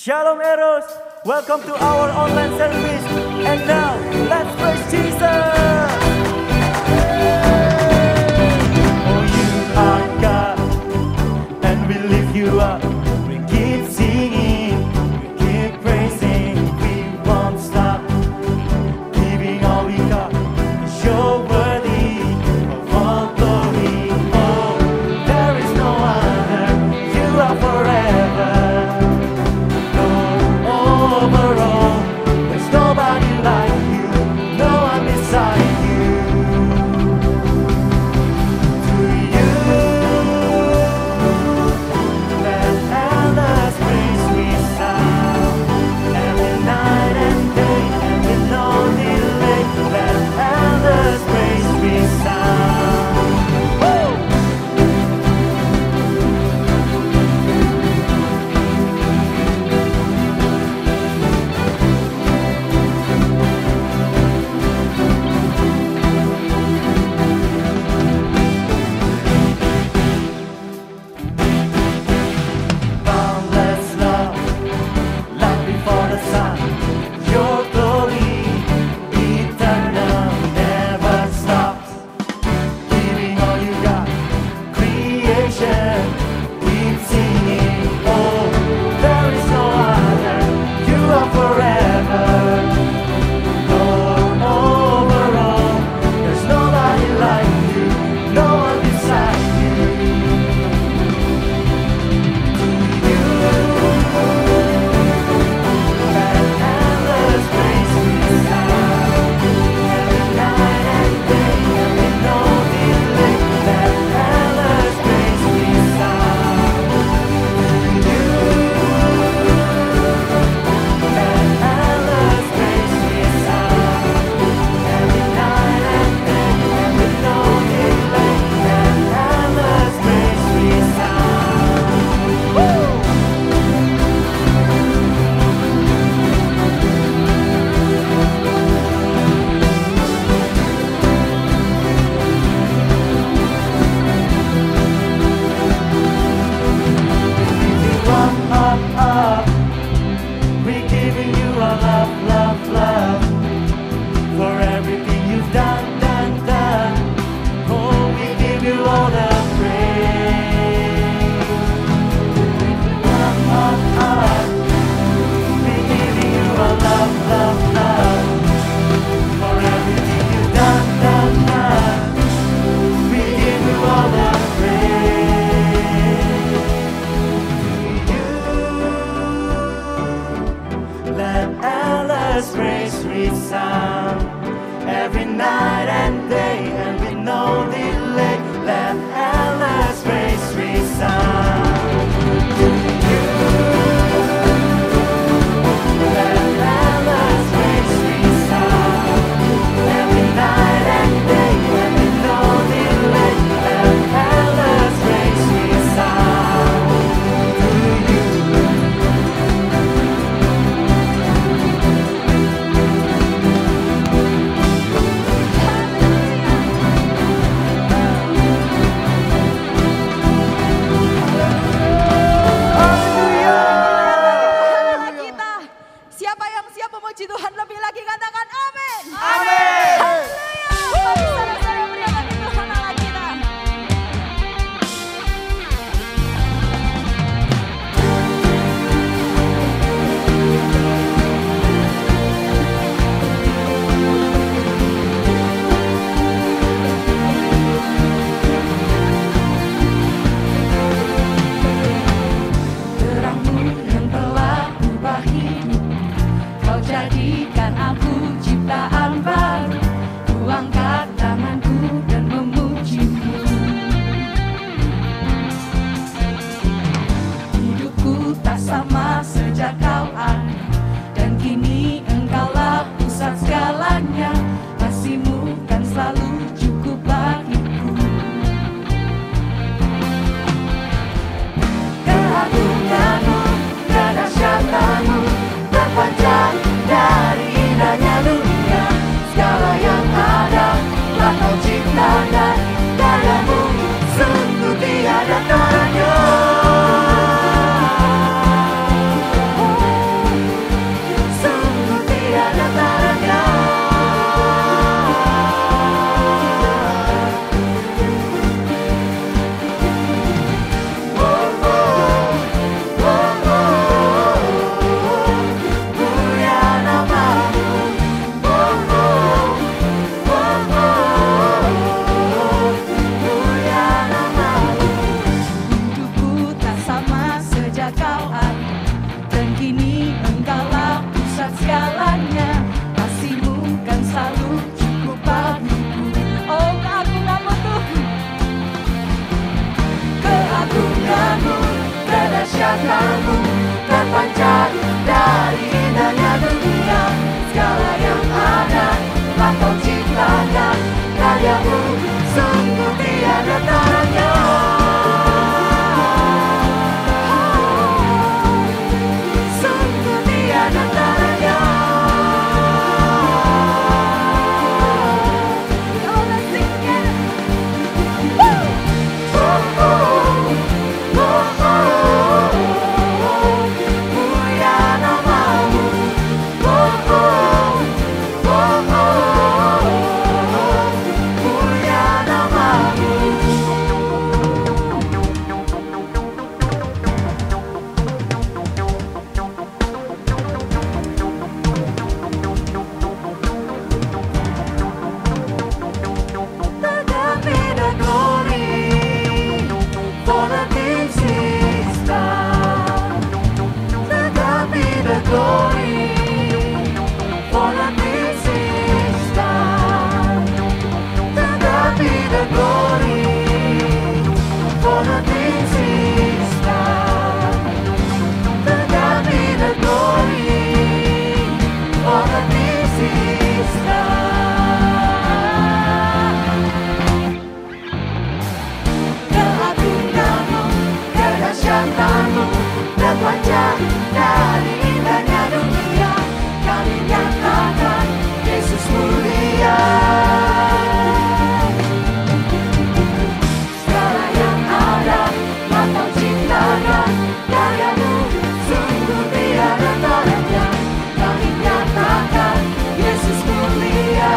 Shalom Eros, welcome to our online service. And now, let's praise Jesus. Oh, you are God, and we lift you up. We keep singing, we keep praising. We won't stop, giving all we got. Cause you're worthy of all glory. Oh, there is no other, you are forever. There's nobody like you, no one beside you. To you, let endless praise resound. Every night and day, and with no delay, let endless praise resound. Woo! Boundless love, love before the sun. Your glory, eternal, never stops. Giving all you got, creation, keep singing. Oh, there is no other, you are forever. Lord, over all, there's nobody like you, no one beside you. Up, we're giving you our love, love, love, for everything you've done, done, done. Oh, we give you all the praise. Up, we're giving you our love, love, love, for everything you've done, done, done. We give you all the praise. Let endless praise resound every night and day, and with no delay. Let endless praise resound to you. Let endless praise resound every night and day, and with no delay. Let endless praise resound to you. dari indahnya dunia, kami nyatakan Yesus mulia. Segala yang ada telah Kau ciptakan, karya-Mu sungguh tiada taranya, kami nyatakan Yesus mulia.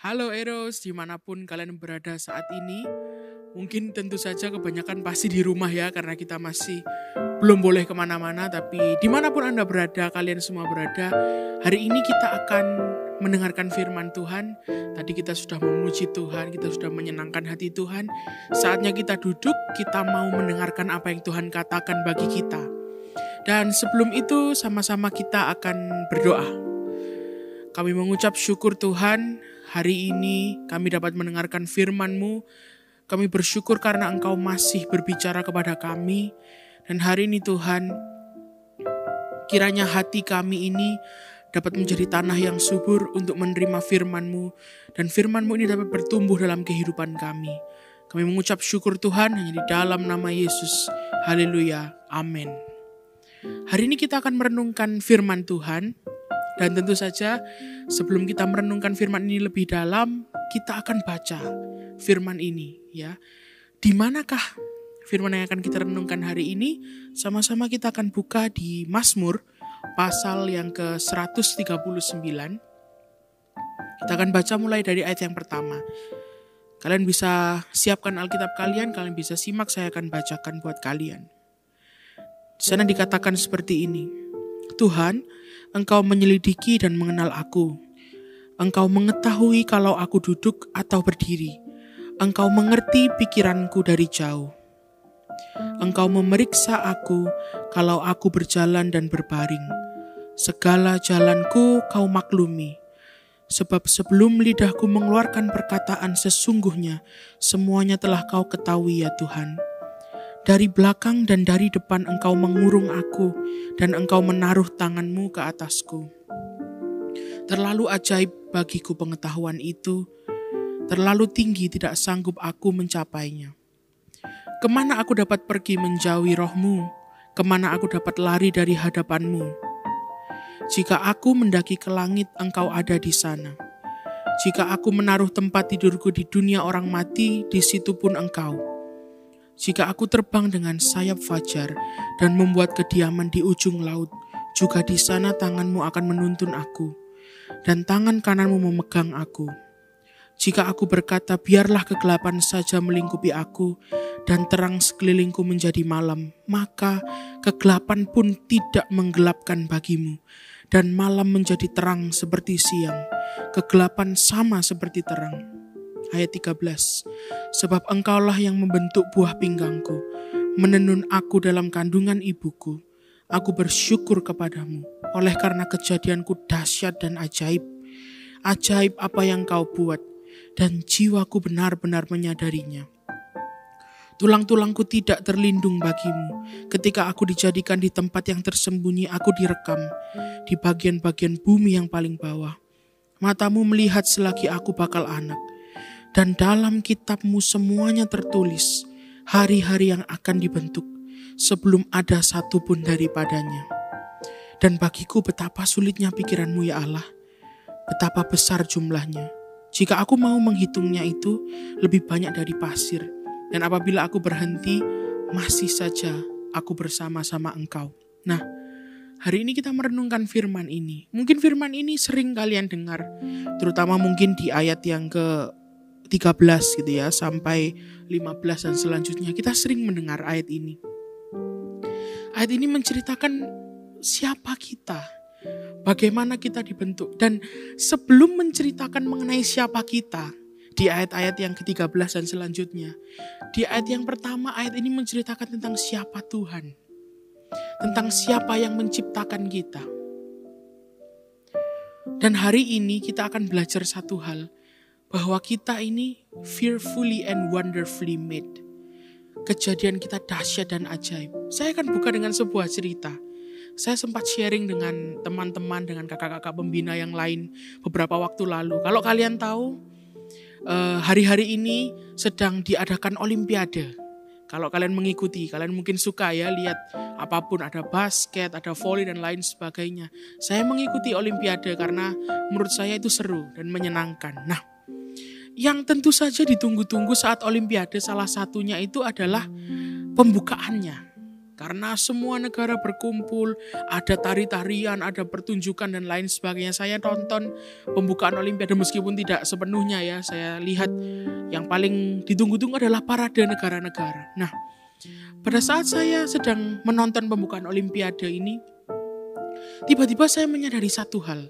Halo Eros, dimanapun kalian berada saat ini. Mungkin tentu saja kebanyakan pasti di rumah ya, karena kita masih belum boleh kemana-mana. Tapi dimanapun Anda berada, kalian semua berada, hari ini kita akan mendengarkan firman Tuhan. Tadi kita sudah memuji Tuhan, kita sudah menyenangkan hati Tuhan. Saatnya kita duduk, kita mau mendengarkan apa yang Tuhan katakan bagi kita. Dan sebelum itu sama-sama kita akan berdoa. Kami mengucap syukur Tuhan, hari ini kami dapat mendengarkan firman-Mu. Kami bersyukur karena Engkau masih berbicara kepada kami. Dan hari ini Tuhan, kiranya hati kami ini dapat menjadi tanah yang subur untuk menerima firman-Mu. Dan firman-Mu ini dapat bertumbuh dalam kehidupan kami. Kami mengucap syukur Tuhan hanya di dalam nama Yesus. Haleluya. Amin. Hari ini kita akan merenungkan firman Tuhan. Dan tentu saja sebelum kita merenungkan firman ini lebih dalam, kita akan baca firman ini ya. Di manakah firman yang akan kita renungkan hari ini? Sama-sama kita akan buka di Mazmur pasal yang ke-139. Kita akan baca mulai dari ayat yang pertama. Kalian bisa siapkan Alkitab kalian bisa simak, saya akan bacakan buat kalian. Di sana dikatakan seperti ini. Tuhan, Engkau menyelidiki dan mengenal aku. Engkau mengetahui kalau aku duduk atau berdiri. Engkau mengerti pikiranku dari jauh. Engkau memeriksa aku kalau aku berjalan dan berbaring. Segala jalanku Kau maklumi. Sebab sebelum lidahku mengeluarkan perkataan sesungguhnya, semuanya telah Kau ketahui ya Tuhan. Dari belakang dan dari depan Engkau mengurung aku, dan Engkau menaruh tangan-Mu ke atasku. Terlalu ajaib bagiku pengetahuan itu, terlalu tinggi tidak sanggup aku mencapainya. Kemana aku dapat pergi menjauhi roh-Mu? Kemana aku dapat lari dari hadapan-Mu? Jika aku mendaki ke langit, Engkau ada di sana. Jika aku menaruh tempat tidurku di dunia orang mati, di situ pun Engkau. Jika aku terbang dengan sayap fajar dan membuat kediaman di ujung laut, juga di sana tangan-Mu akan menuntun aku, dan tangan kanan-Mu memegang aku. Jika aku berkata, biarlah kegelapan saja melingkupi aku, dan terang sekelilingku menjadi malam, maka kegelapan pun tidak menggelapkan bagimu, dan malam menjadi terang seperti siang, kegelapan sama seperti terang. Ayat 13. Sebab Engkaulah yang membentuk buah pinggangku, menenun aku dalam kandungan ibuku. Aku bersyukur kepadamu, oleh karena kejadianku dahsyat dan ajaib. Ajaib apa yang Kau buat, dan jiwaku benar-benar menyadarinya. Tulang-tulangku tidak terlindung bagimu. Ketika aku dijadikan di tempat yang tersembunyi, aku direkam di bagian-bagian bumi yang paling bawah. Matamu melihat selagi aku bakal anak. Dan dalam kitab-Mu semuanya tertulis hari-hari yang akan dibentuk sebelum ada satu pun daripadanya. Dan bagiku betapa sulitnya pikiran-Mu ya Allah, betapa besar jumlahnya. Jika aku mau menghitungnya itu lebih banyak dari pasir. Dan apabila aku berhenti, masih saja aku bersama-sama Engkau. Nah, hari ini kita merenungkan firman ini. Mungkin firman ini sering kalian dengar, terutama mungkin di ayat yang ke-13 gitu ya, sampai 15 dan selanjutnya. Kita sering mendengar ayat ini. Ayat ini menceritakan siapa kita, bagaimana kita dibentuk. Dan sebelum menceritakan mengenai siapa kita, di ayat-ayat yang ke-13 dan selanjutnya, di ayat yang pertama, ayat ini menceritakan tentang siapa Tuhan, tentang siapa yang menciptakan kita. Dan hari ini kita akan belajar satu hal, bahwa kita ini fearfully and wonderfully made. Kejadian kita dahsyat dan ajaib. Saya akan buka dengan sebuah cerita. Saya sempat sharing dengan teman-teman, dengan kakak-kakak pembina yang lain beberapa waktu lalu. Kalau kalian tahu, hari-hari ini sedang diadakan Olimpiade. Kalau kalian mengikuti, kalian mungkin suka ya lihat apapun, ada basket, ada volley dan lain sebagainya. Saya mengikuti Olimpiade karena menurut saya itu seru dan menyenangkan. Nah, yang tentu saja ditunggu-tunggu saat Olimpiade salah satunya itu adalah pembukaannya. Karena semua negara berkumpul, ada tari-tarian, ada pertunjukan dan lain sebagainya. Saya tonton pembukaan Olimpiade meskipun tidak sepenuhnya ya. Saya lihat yang paling ditunggu-tunggu adalah parade negara-negara. Nah, pada saat saya sedang menonton pembukaan Olimpiade ini, tiba-tiba saya menyadari satu hal.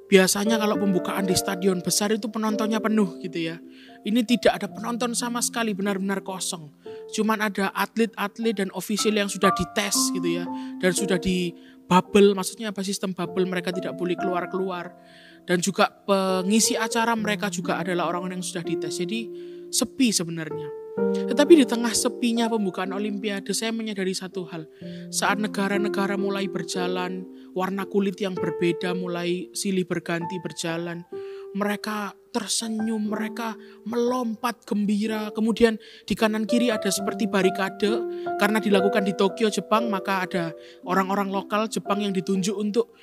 Biasanya kalau pembukaan di stadion besar itu penontonnya penuh gitu ya. Ini tidak ada penonton sama sekali, benar-benar kosong. Cuman ada atlet-atlet dan ofisial yang sudah dites gitu ya. Dan sudah di bubble, maksudnya apa, sistem bubble, mereka tidak boleh keluar-keluar. Dan juga pengisi acara mereka juga adalah orang-orang yang sudah dites. Jadi sepi sebenarnya. Tetapi di tengah sepinya pembukaan Olimpiade, saya menyadari satu hal. Saat negara-negara mulai berjalan, warna kulit yang berbeda mulai silih berganti berjalan, mereka tersenyum, mereka melompat gembira. Kemudian di kanan kiri ada seperti barikade, karena dilakukan di Tokyo, Jepang, maka ada orang-orang lokal Jepang yang ditunjuk untuk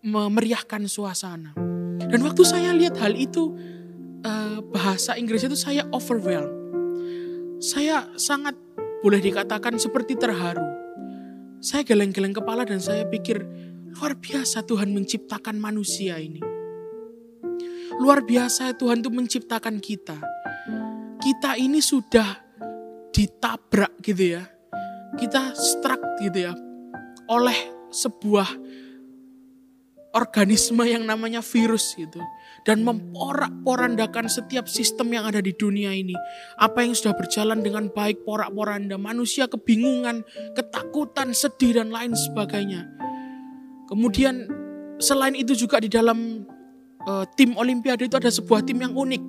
memeriahkan suasana. Dan waktu saya lihat hal itu, bahasa Inggris itu saya overwhelmed. Saya sangat boleh dikatakan seperti terharu. Saya geleng-geleng kepala dan saya pikir, luar biasa Tuhan menciptakan manusia ini. Luar biasa Tuhan itu menciptakan kita. Kita ini sudah ditabrak gitu ya. Kita struck gitu ya oleh sebuah organisme yang namanya virus gitu. Dan memporak-porandakan setiap sistem yang ada di dunia ini. Apa yang sudah berjalan dengan baik porak-poranda. Manusia kebingungan, ketakutan, sedih dan lain sebagainya. Kemudian selain itu juga di dalam tim Olimpiade itu ada sebuah tim yang unik.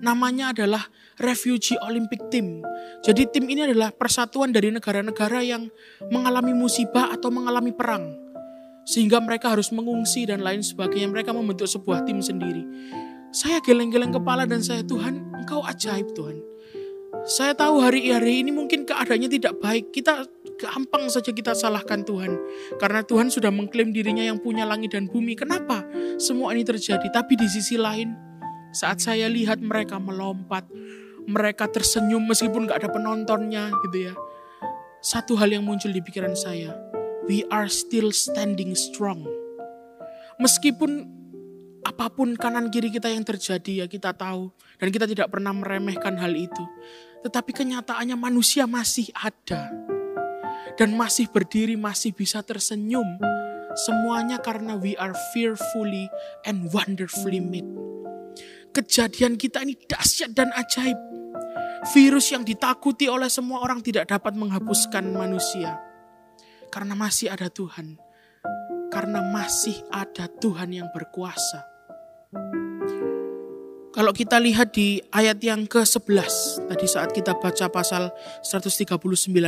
Namanya adalah Refugee Olympic Team. Jadi tim ini adalah persatuan dari negara-negara yang mengalami musibah atau mengalami perang. Sehingga mereka harus mengungsi dan lain sebagainya. Mereka membentuk sebuah tim sendiri. Saya geleng-geleng kepala dan saya, Tuhan, Engkau ajaib Tuhan. Saya tahu hari-hari ini mungkin keadaannya tidak baik. Kita gampang saja kita salahkan Tuhan. Karena Tuhan sudah mengklaim dirinya yang punya langit dan bumi. Kenapa semua ini terjadi? Tapi di sisi lain, saat saya lihat mereka melompat, mereka tersenyum meskipun gak ada penontonnya gitu ya. Satu hal yang muncul di pikiran saya, we are still standing strong. Meskipun apapun kanan kiri kita yang terjadi ya kita tahu. Dan kita tidak pernah meremehkan hal itu. Tetapi kenyataannya manusia masih ada. Dan masih berdiri, masih bisa tersenyum. Semuanya karena we are fearfully and wonderfully made. Kejadian kita ini dahsyat dan ajaib. Virus yang ditakuti oleh semua orang tidak dapat menghapuskan manusia. Karena masih ada Tuhan. Karena masih ada Tuhan yang berkuasa. Kalau kita lihat di ayat yang ke-11, tadi saat kita baca pasal 139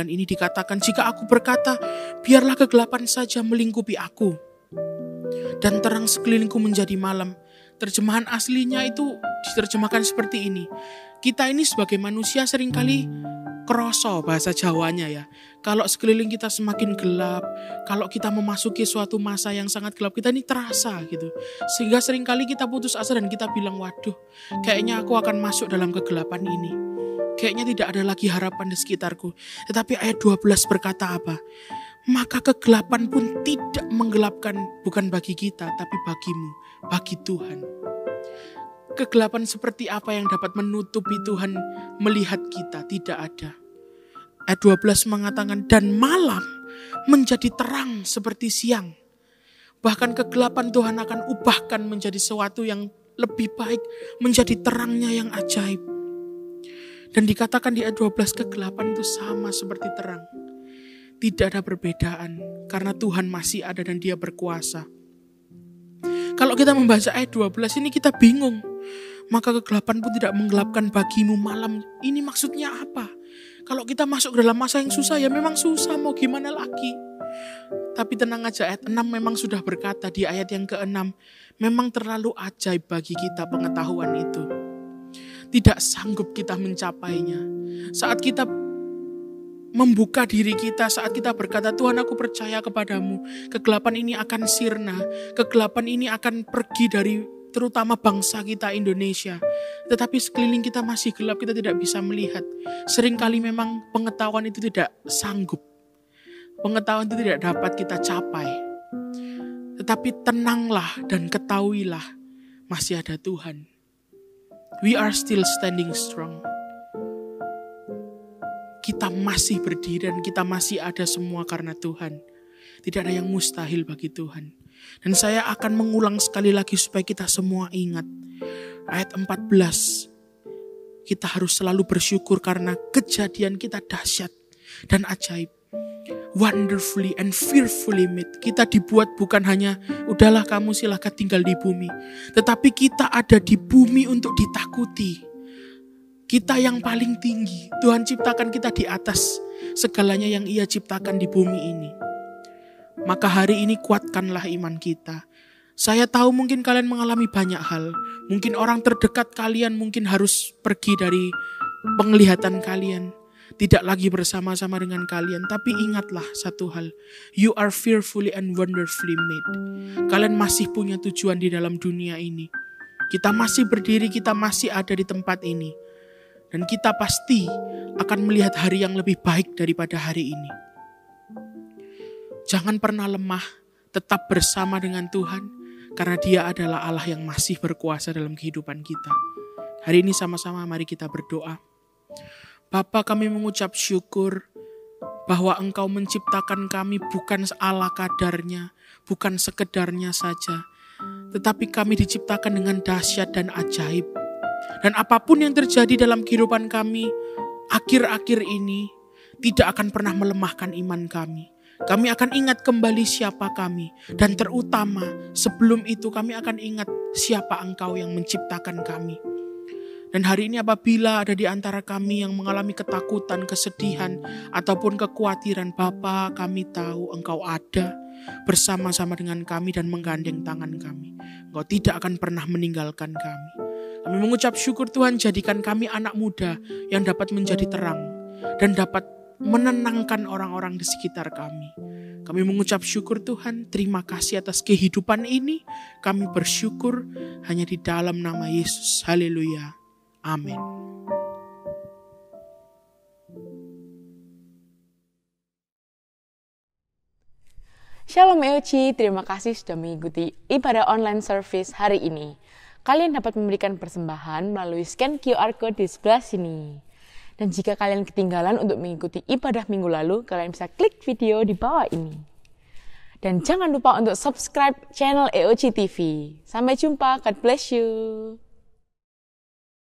ini dikatakan, jika aku berkata, biarlah kegelapan saja melingkupi aku, dan terang sekelilingku menjadi malam. Terjemahan aslinya itu diterjemahkan seperti ini. Kita ini sebagai manusia seringkali kroso bahasa Jawanya ya. Kalau sekeliling kita semakin gelap, kalau kita memasuki suatu masa yang sangat gelap, kita ini terasa gitu. Sehingga seringkali kita putus asa dan kita bilang, waduh, kayaknya aku akan masuk dalam kegelapan ini. Kayaknya tidak ada lagi harapan di sekitarku. Tetapi ayat 12 berkata apa? Maka kegelapan pun tidak menggelapkan, bukan bagi kita, tapi bagimu, bagi Tuhan. Kegelapan seperti apa yang dapat menutupi Tuhan melihat kita? Tidak ada. Ayat 12 mengatakan, dan malam menjadi terang seperti siang. Bahkan kegelapan Tuhan akan ubahkan menjadi sesuatu yang lebih baik, menjadi terangnya yang ajaib. Dan dikatakan di ayat 12, kegelapan itu sama seperti terang. Tidak ada perbedaan, karena Tuhan masih ada dan Dia berkuasa. Kalau kita membaca ayat 12 ini kita bingung. Maka kegelapan pun tidak menggelapkan bagimu malam. Ini maksudnya apa? Kalau kita masuk ke dalam masa yang susah, ya memang susah, mau gimana lagi. Tapi tenang aja, ayat 6 memang sudah berkata di ayat yang ke-6, memang terlalu ajaib bagi kita pengetahuan itu. Tidak sanggup kita mencapainya. Saat kita membuka diri kita, saat kita berkata, Tuhan aku percaya kepadamu, kegelapan ini akan sirna, kegelapan ini akan pergi dari terutama bangsa kita Indonesia. Tetapi sekeliling kita masih gelap, kita tidak bisa melihat. Seringkali memang pengetahuan itu tidak sanggup. Pengetahuan itu tidak dapat kita capai. Tetapi tenanglah dan ketahuilah, masih ada Tuhan. We are still standing strong. Kita masih berdiri dan kita masih ada semua karena Tuhan. Tidak ada yang mustahil bagi Tuhan. Dan saya akan mengulang sekali lagi supaya kita semua ingat. Ayat 14. Kita harus selalu bersyukur karena kejadian kita dahsyat dan ajaib. Wonderfully and fearfully made. Kita dibuat bukan hanya, udahlah kamu silahkan tinggal di bumi. Tetapi kita ada di bumi untuk ditakuti. Kita yang paling tinggi. Tuhan ciptakan kita di atas segalanya yang Ia ciptakan di bumi ini. Maka hari ini kuatkanlah iman kita. Saya tahu mungkin kalian mengalami banyak hal. Mungkin orang terdekat kalian mungkin harus pergi dari penglihatan kalian. Tidak lagi bersama-sama dengan kalian. Tapi ingatlah satu hal. You are fearfully and wonderfully made. Kalian masih punya tujuan di dalam dunia ini. Kita masih berdiri, kita masih ada di tempat ini. Dan kita pasti akan melihat hari yang lebih baik daripada hari ini. Jangan pernah lemah, tetap bersama dengan Tuhan. Karena Dia adalah Allah yang masih berkuasa dalam kehidupan kita. Hari ini sama-sama mari kita berdoa. Bapa, kami mengucap syukur bahwa Engkau menciptakan kami bukan ala kadarnya, bukan sekedarnya saja. Tetapi kami diciptakan dengan dahsyat dan ajaib. Dan apapun yang terjadi dalam kehidupan kami, akhir-akhir ini tidak akan pernah melemahkan iman kami. Kami akan ingat kembali siapa kami. Dan terutama sebelum itu kami akan ingat siapa Engkau yang menciptakan kami. Dan hari ini apabila ada di antara kami yang mengalami ketakutan, kesedihan, ataupun kekhawatiran, Bapa, kami tahu Engkau ada bersama-sama dengan kami dan menggandeng tangan kami. Engkau tidak akan pernah meninggalkan kami. Kami mengucap syukur Tuhan, jadikan kami anak muda yang dapat menjadi terang dan dapat menenangkan orang-orang di sekitar kami. Kami mengucap syukur Tuhan, terima kasih atas kehidupan ini. Kami bersyukur hanya di dalam nama Yesus. Haleluya. Amin. Shalom EOC, terima kasih sudah mengikuti ibadah online service hari ini. Kalian dapat memberikan persembahan melalui scan QR Code di sebelah sini. Dan jika kalian ketinggalan untuk mengikuti ibadah minggu lalu, kalian bisa klik video di bawah ini. Dan jangan lupa untuk subscribe channel EOC TV. Sampai jumpa, God bless you.